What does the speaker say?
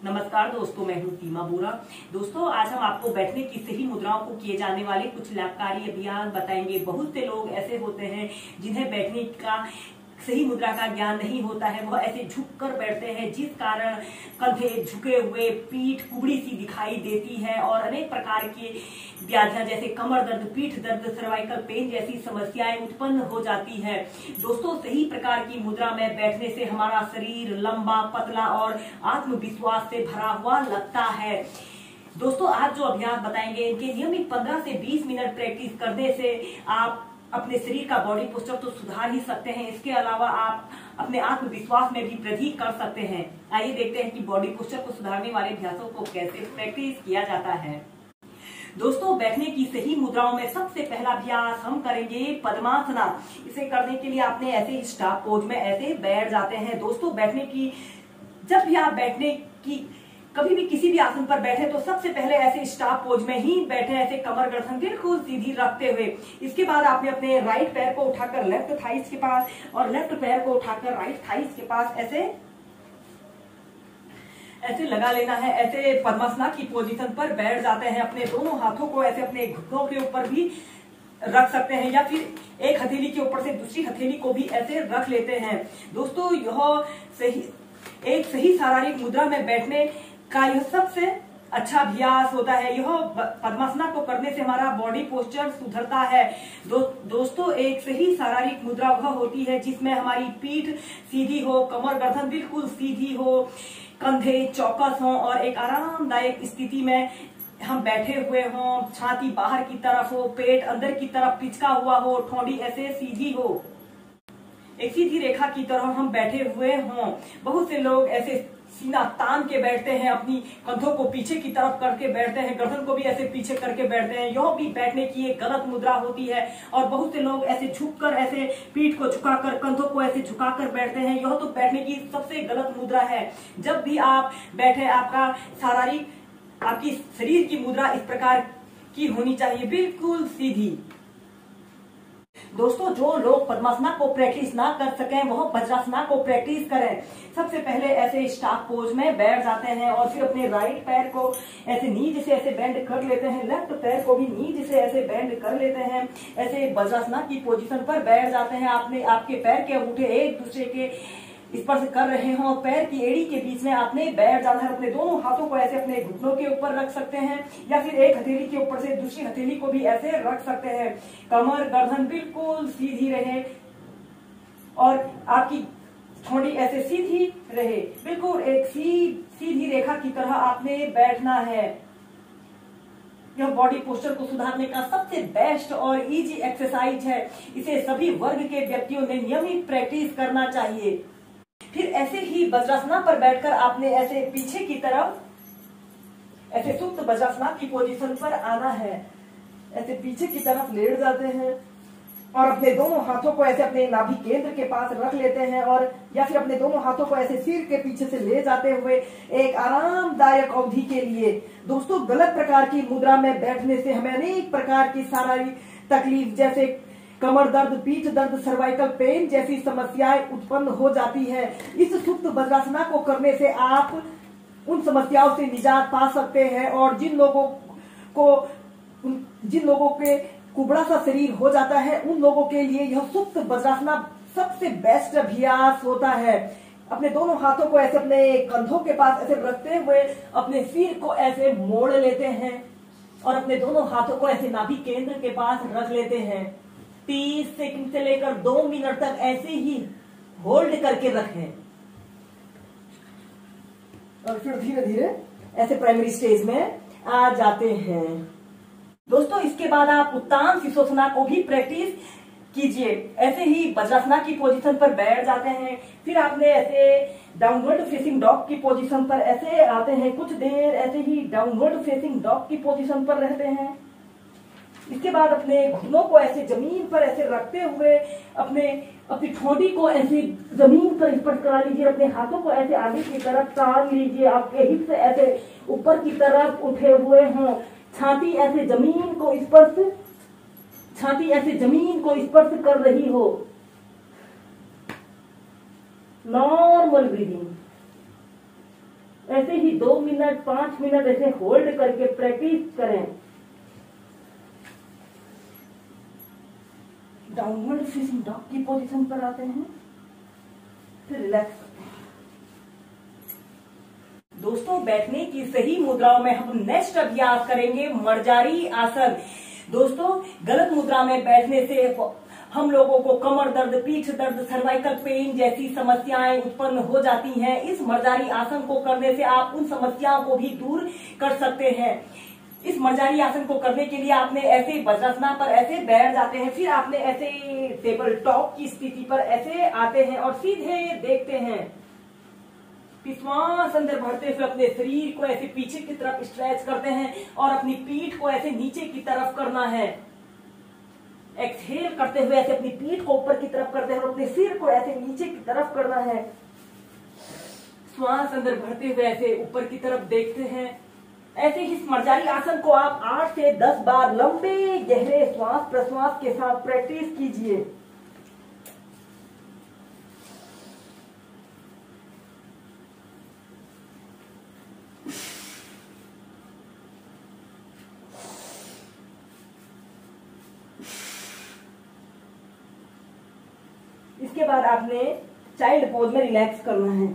नमस्कार दोस्तों, मैं हूँ सीमा बोरा। दोस्तों, आज हम आपको बैठने की सही मुद्राओं को किए जाने वाले कुछ लाभकारी अभियान बताएंगे। बहुत से लोग ऐसे होते हैं जिन्हें बैठने का सही मुद्रा का ज्ञान नहीं होता है। वह ऐसे झुक कर बैठते हैं, जिस कारण कंधे झुके हुए, पीठ कुबड़ी सी दिखाई देती है और अनेक प्रकार की व्याधियां जैसे कमर दर्द, पीठ दर्द, सर्वाइकल पेन जैसी समस्याएं उत्पन्न हो जाती है। दोस्तों, सही प्रकार की मुद्रा में बैठने से हमारा शरीर लंबा, पतला और आत्मविश्वास से भरा हुआ लगता है। दोस्तों, आज जो अभ्यास बताएंगे, इनके नियमित 15 से 20 मिनट प्रैक्टिस करने से आप अपने शरीर का बॉडी पोस्चर तो सुधार ही सकते हैं। इसके अलावा आप अपने आत्मविश्वास में भी वृद्धि कर सकते हैं। आइए देखते हैं कि बॉडी पोस्चर को सुधारने वाले अभ्यासों को कैसे प्रैक्टिस किया जाता है। दोस्तों, बैठने की सही मुद्राओं में सबसे पहला अभ्यास हम करेंगे पद्मासना। इसे करने के लिए आपने ऐसे स्टार पोज में ऐसे बैठ जाते हैं। दोस्तों, जब भी आप बैठने की कभी भी किसी भी आसन पर बैठे तो सबसे पहले ऐसे स्टार पोज में ही बैठे, ऐसे कमर गर्दन बिल्कुल सीधी रखते हुए। इसके बाद आपने अपने राइट पैर को उठाकर लेफ्ट थाइस के पास और लेफ्ट पैर को उठाकर राइट थाइस के पास ऐसे लगा लेना है। ऐसे पद्मासना की पोजीशन पर बैठ जाते हैं। अपने दोनों हाथों को ऐसे अपने घुटनों के ऊपर भी रख सकते हैं या फिर एक हथेली के ऊपर से दूसरी हथेली को भी ऐसे रख लेते हैं। दोस्तों, एक सही शारीरिक मुद्रा में बैठने का यह सबसे अच्छा अभ्यास होता है। यह पद्मासना को करने से हमारा बॉडी पोस्चर सुधरता है। दोस्तों, एक सही शारीरिक मुद्रा वह होती है जिसमें हमारी पीठ सीधी हो, कमर गर्दन बिल्कुल सीधी हो, कंधे चौकस हों और एक आरामदायक स्थिति में हम बैठे हुए हों। छाती बाहर की तरफ हो, पेट अंदर की तरफ पिचका हुआ हो, ठोड़ी ऐसे सीधी हो, एक सीधी रेखा की तरह हम बैठे हुए हों। बहुत से लोग ऐसे सीना तान के बैठते हैं, अपनी कंधों को पीछे की तरफ करके बैठते हैं, गर्दन को भी ऐसे पीछे करके बैठते हैं। यह भी बैठने की एक गलत मुद्रा होती है। और बहुत से लोग ऐसे झुककर, ऐसे पीठ को झुकाकर, कंधों को ऐसे झुकाकर बैठते हैं। यह तो बैठने की सबसे गलत मुद्रा है। जब भी आप बैठे, आपकी शरीर की मुद्रा इस प्रकार की होनी चाहिए, बिल्कुल सीधी। दोस्तों, जो लोग पद्मासना को प्रैक्टिस ना कर सकें, वह वज्रासना को प्रैक्टिस करें। सबसे पहले ऐसे स्टार पोज में बैठ जाते हैं और फिर अपने राइट पैर को ऐसे नीचे से ऐसे बेंड कर लेते हैं, लेफ्ट पैर को भी नीचे से ऐसे बेंड कर लेते हैं। ऐसे वज्रासना की पोजीशन पर बैठ जाते हैं। आपके पैर के अंगूठे एक दूसरे के स्पर्श कर रहे हों, पैर की एड़ी के बीच में आपने बैठ जाना है। अपने दोनों हाथों को ऐसे अपने घुटनों के ऊपर रख सकते हैं या फिर एक हथेली के ऊपर से दूसरी हथेली को भी ऐसे रख सकते हैं। कमर गर्दन बिल्कुल सीधी रहे और आपकी ठोड़ी ऐसे सीधी रहे, बिल्कुल एक सीधी रेखा की तरह आपने बैठना है। यह बॉडी पोस्चर को सुधारने का सबसे बेस्ट और इजी एक्सरसाइज है। इसे सभी वर्ग के व्यक्तियों ने नियमित प्रैक्टिस करना चाहिए। फिर ऐसे ही वज्रासना पर बैठकर आपने ऐसे पीछे की तरफ ऐसे सुप्त वज्रासना की पोजीशन पर आना है। ऐसे पीछे की तरफ लेट जाते हैं और अपने दोनों हाथों को ऐसे अपने नाभि केंद्र के पास रख लेते हैं और या फिर अपने दोनों हाथों को ऐसे सिर के पीछे से ले जाते हुए एक आरामदायक अवधि के लिए। दोस्तों, गलत प्रकार की मुद्रा में बैठने से हमें अनेक प्रकार की शारीरिक तकलीफ जैसे कमर दर्द, पीठ दर्द, सर्वाइकल पेन जैसी समस्याएं उत्पन्न हो जाती है। इस सुप्त वज्रासना को करने से आप उन समस्याओं से निजात पा सकते हैं। और जिन लोगों के कुबड़ा सा शरीर हो जाता है, उन लोगों के लिए यह सुप्त वज्रासना सबसे बेस्ट अभ्यास होता है। अपने दोनों हाथों को ऐसे अपने कंधों के पास ऐसे रखते हुए अपने सिर को ऐसे मोड़ लेते हैं और अपने दोनों हाथों को ऐसे नाभि केंद्र के पास रख लेते हैं। 30 सेकंड से लेकर 2 मिनट तक ऐसे ही होल्ड करके रखें और फिर धीरे धीरे ऐसे प्राइमरी स्टेज में आ जाते हैं। दोस्तों, इसके बाद आप उत्तान शिशोसना को भी प्रैक्टिस कीजिए। ऐसे ही वज्रासना की पोजीशन पर बैठ जाते हैं। फिर आपने ऐसे डाउनवर्ड फेसिंग डॉग की पोजीशन पर ऐसे आते हैं। कुछ देर ऐसे ही डाउनवर्ड फेसिंग डॉग की पोजीशन पर रहते हैं। इसके बाद अपने घुटनों को ऐसे जमीन पर ऐसे रखते हुए अपनी ठोड़ी को ऐसे जमीन पर स्पर्श करा लीजिए। अपने हाथों को ऐसे आगे की तरफ टांग लीजिए। आपके हिप्स ऐसे ऊपर की तरफ उठे हुए हों। छाती ऐसे जमीन को स्पर्श कर रही हो। Normal breathing. ऐसे ही 2 मिनट 5 मिनट ऐसे होल्ड करके प्रैक्टिस करें। डाउनवर्ड फेसिंग डॉग की पोजीशन पर आते हैं, फिर रिलैक्स करते हैं। दोस्तों, बैठने की सही मुद्राओं में हम नेक्स्ट अभ्यास करेंगे मर्जारी आसन। दोस्तों, गलत मुद्रा में बैठने से हम लोगों को कमर दर्द, पीठ दर्द, सर्वाइकल पेन जैसी समस्याएं उत्पन्न हो जाती हैं। इस मर्जारी आसन को करने से आप उन समस्याओं को भी दूर कर सकते हैं। इस मर्जारी आसन को करने के लिए आपने ऐसे वज्रासन पर ऐसे बैठ जाते हैं, फिर आपने ऐसे टेबल टॉप की स्थिति पर ऐसे आते हैं और सीधे देखते हैं। श्वास अंदर भरते हुए अपने शरीर को ऐसे पीछे की तरफ स्ट्रेच करते हैं और अपनी पीठ को ऐसे नीचे की तरफ करना है। एक्सहेल करते हुए ऐसे अपनी पीठ को ऊपर की तरफ करते हैं और अपने सिर को ऐसे नीचे की तरफ करना है। श्वास अंदर भरते हुए ऐसे ऊपर की तरफ देखते हैं। ऐसे ही इस मर्जारी आसन को आप 8 से 10 बार लंबे गहरे श्वास प्रश्वास के साथ प्रैक्टिस कीजिए। इसके बाद आपने चाइल्ड पोज में रिलैक्स करना है।